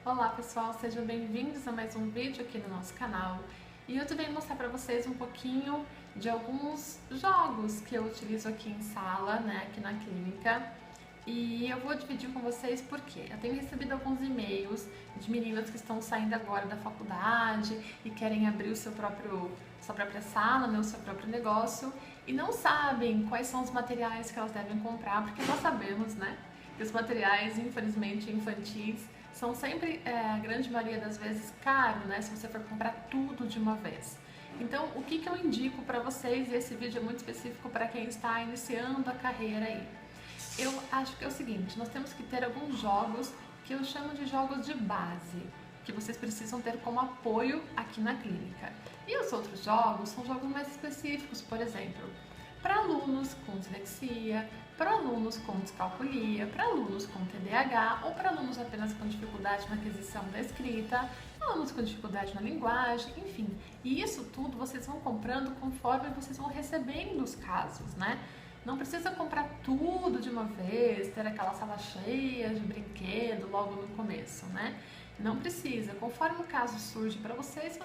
Olá pessoal, sejam bem-vindos a mais um vídeo aqui no nosso canal. E eu também vou mostrar para vocês um pouquinho de alguns jogos que eu utilizo aqui em sala, né, aqui na clínica. E eu vou dividir com vocês porque eu tenho recebido alguns e-mails de meninas que estão saindo agora da faculdade e querem abrir sua própria sala, né, o seu próprio negócio e não sabem quais são os materiais que elas devem comprar, porque nós sabemos, né, que os materiais, infelizmente, infantis são sempre, a grande maioria das vezes, caro, né, se você for comprar tudo de uma vez. Então, o que eu indico para vocês, e esse vídeo é muito específico para quem está iniciando a carreira aí. Eu acho que é o seguinte, nós temos que ter alguns jogos que eu chamo de jogos de base, que vocês precisam ter como apoio aqui na clínica. E os outros jogos são jogos mais específicos, por exemplo, para alunos com dislexia, para alunos com descalculia, para alunos com TDAH ou para alunos apenas com dificuldade na aquisição da escrita, alunos com dificuldade na linguagem, enfim. E isso tudo vocês vão comprando conforme vocês vão recebendo os casos, né? Não precisa comprar tudo de uma vez, ter aquela sala cheia de brinquedo logo no começo, né? Não precisa. Conforme o caso surge para vocês,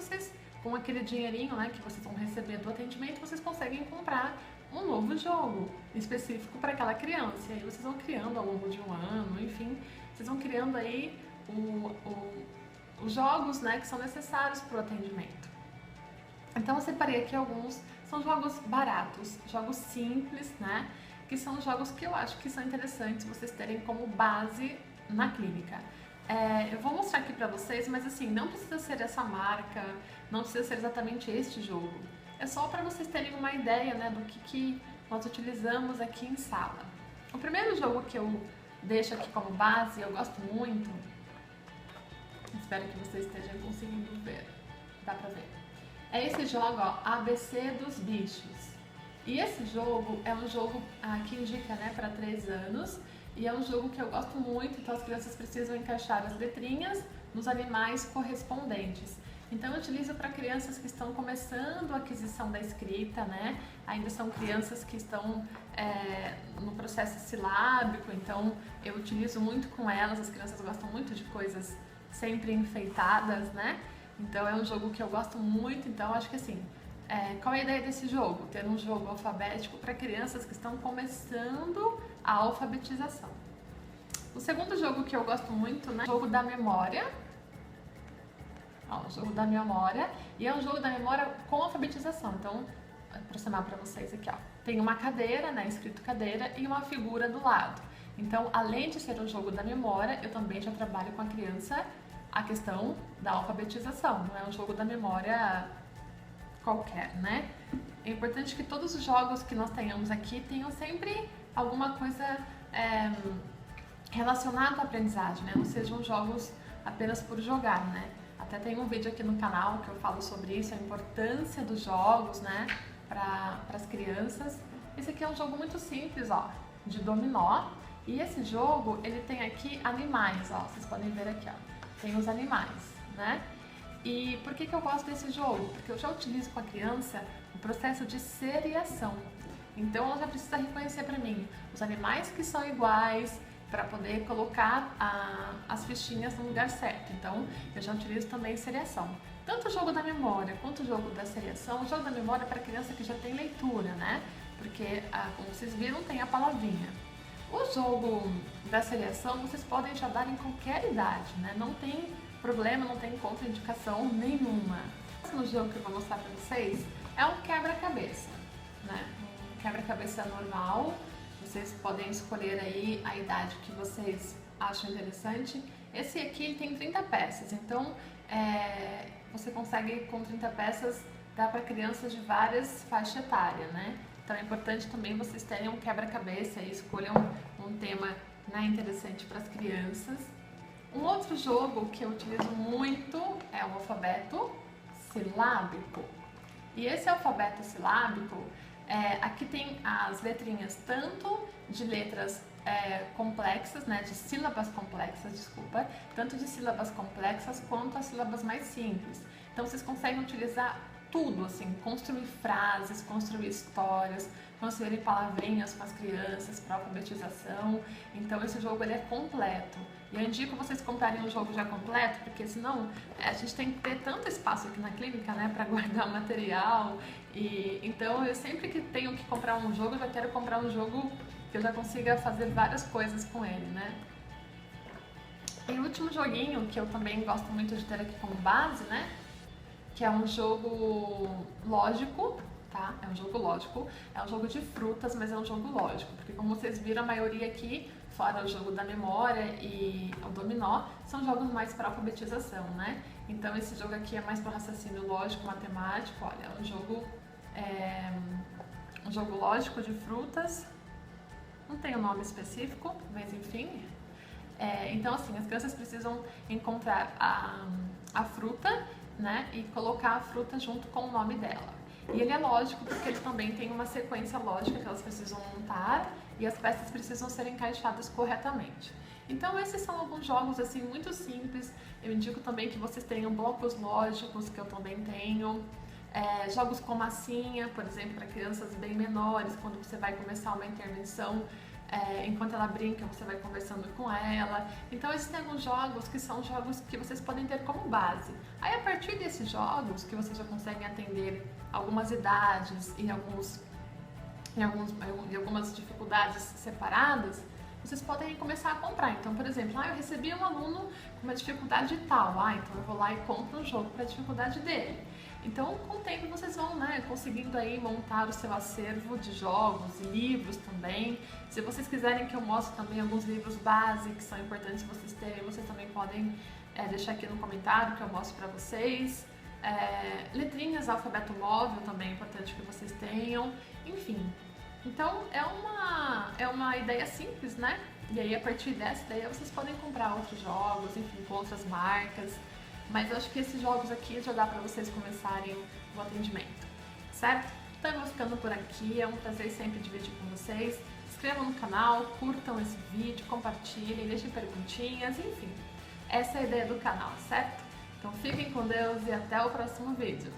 com aquele dinheirinho, né, que vocês vão receber do atendimento, vocês conseguem comprar um novo jogo específico para aquela criança. E aí vocês vão criando ao longo de um ano, enfim, vocês vão criando aí os jogos, né, que são necessários para o atendimento. Então eu separei aqui alguns, são jogos baratos, jogos simples, né, que são jogos que eu acho que são interessantes vocês terem como base na clínica. Eu vou mostrar aqui pra vocês, mas assim, não precisa ser essa marca, não precisa ser exatamente este jogo. É só para vocês terem uma ideia, né, do que nós utilizamos aqui em sala. O primeiro jogo que eu deixo aqui como base, eu gosto muito, espero que vocês estejam conseguindo ver, dá pra ver. É esse jogo, ó, ABC dos Bichos. E esse jogo é um jogo que indica, né, para 3 anos. E é um jogo que eu gosto muito, então as crianças precisam encaixar as letrinhas nos animais correspondentes. Então eu utilizo para crianças que estão começando a aquisição da escrita, né? Ainda são crianças que estão no processo silábico, então eu utilizo muito com elas, as crianças gostam muito de coisas sempre enfeitadas, né? Então é um jogo que eu gosto muito, então acho que assim, qual é a ideia desse jogo? Ter um jogo alfabético para crianças que estão começando a alfabetização. O segundo jogo que eu gosto muito, né, é o jogo da memória. Ó, o jogo da memória. E é um jogo da memória com alfabetização. Então, vou aproximar para vocês aqui, ó. Tem uma cadeira, né, escrito cadeira, e uma figura do lado. Então, além de ser um jogo da memória, eu também já trabalho com a criança a questão da alfabetização. Não é um jogo da memória qualquer, né? É importante que todos os jogos que nós tenhamos aqui tenham sempre alguma coisa relacionada à aprendizagem, né? Não sejam jogos apenas por jogar, né? Até tem um vídeo aqui no canal que eu falo sobre isso, a importância dos jogos, né? Para as crianças. Esse aqui é um jogo muito simples, ó, de dominó. E esse jogo, ele tem aqui animais, ó. Vocês podem ver aqui, ó. Tem os animais, né? E por que eu gosto desse jogo? Porque eu já utilizo com a criança o processo de seriação. Então ela já precisa reconhecer para mim os animais que são iguais para poder colocar as fichinhas no lugar certo. Então eu já utilizo também seriação. Tanto o jogo da memória quanto o jogo da seriação. O jogo da memória é para criança que já tem leitura, né? Porque, como vocês viram, tem a palavrinha. O jogo da seriação vocês podem já dar em qualquer idade, né? Não tem problema, não tem contraindicação nenhuma. O próximo jogo que eu vou mostrar para vocês é um quebra-cabeça, né? Um quebra-cabeça normal. Vocês podem escolher aí a idade que vocês acham interessante. Esse aqui tem 30 peças, então você consegue com 30 peças dar para crianças de várias faixas etárias, né? Então é importante também vocês terem um quebra-cabeça e escolham um tema, né, interessante para as crianças. Um outro jogo que eu utilizo muito é o alfabeto silábico. E esse alfabeto silábico, aqui tem as letrinhas tanto de letras complexas, né, de sílabas complexas, desculpa, tanto de sílabas complexas quanto as sílabas mais simples. Então vocês conseguem utilizar tudo, assim, construir frases, construir histórias, construir palavrinhas com as crianças para alfabetização. Então esse jogo ele é completo. E eu indico vocês comprarem o jogo já completo, porque senão a gente tem que ter tanto espaço aqui na clínica, né, para guardar o material. E então eu sempre que tenho que comprar um jogo, eu já quero comprar um jogo que eu já consiga fazer várias coisas com ele, né? E o último joguinho que eu também gosto muito de ter aqui como base, né, que é um jogo lógico, tá? É um jogo lógico, é um jogo de frutas, mas é um jogo lógico, porque como vocês viram, a maioria aqui, fora o jogo da memória e o dominó, são jogos mais para alfabetização, né? Então esse jogo aqui é mais para raciocínio lógico, matemático, olha, um jogo lógico de frutas, não tem um nome específico, mas enfim. Então assim, as crianças precisam encontrar a fruta, né, e colocar a fruta junto com o nome dela. E ele é lógico porque ele também tem uma sequência lógica que elas precisam montar e as peças precisam ser encaixadas corretamente. Então esses são alguns jogos assim muito simples. Eu indico também que vocês tenham blocos lógicos, que eu também tenho. Jogos com massinha, por exemplo, para crianças bem menores, quando você vai começar uma intervenção, enquanto ela brinca, você vai conversando com ela. Então existem alguns jogos que são jogos que vocês podem ter como base. Aí a partir desses jogos, que vocês já conseguem atender algumas idades e algumas dificuldades separadas, vocês podem começar a comprar. Então, por exemplo, eu recebi um aluno com uma dificuldade tal, então eu vou lá e compro um jogo para a dificuldade dele. Então, com o tempo vocês vão, conseguindo aí montar o seu acervo de jogos e livros também. Se vocês quiserem que eu mostre também alguns livros base que são importantes vocês terem, vocês também podem deixar aqui no comentário que eu mostro para vocês. Letrinhas, alfabeto móvel também é importante que vocês tenham, enfim. Então é uma ideia simples, né? E aí a partir dessa ideia vocês podem comprar outros jogos, enfim, com outras marcas. Mas eu acho que esses jogos aqui já dá para vocês começarem o atendimento, certo? Então eu vou ficando por aqui, é um prazer sempre dividir com vocês. Se inscrevam no canal, curtam esse vídeo, compartilhem, deixem perguntinhas, enfim. Essa é a ideia do canal, certo? Então fiquem com Deus e até o próximo vídeo.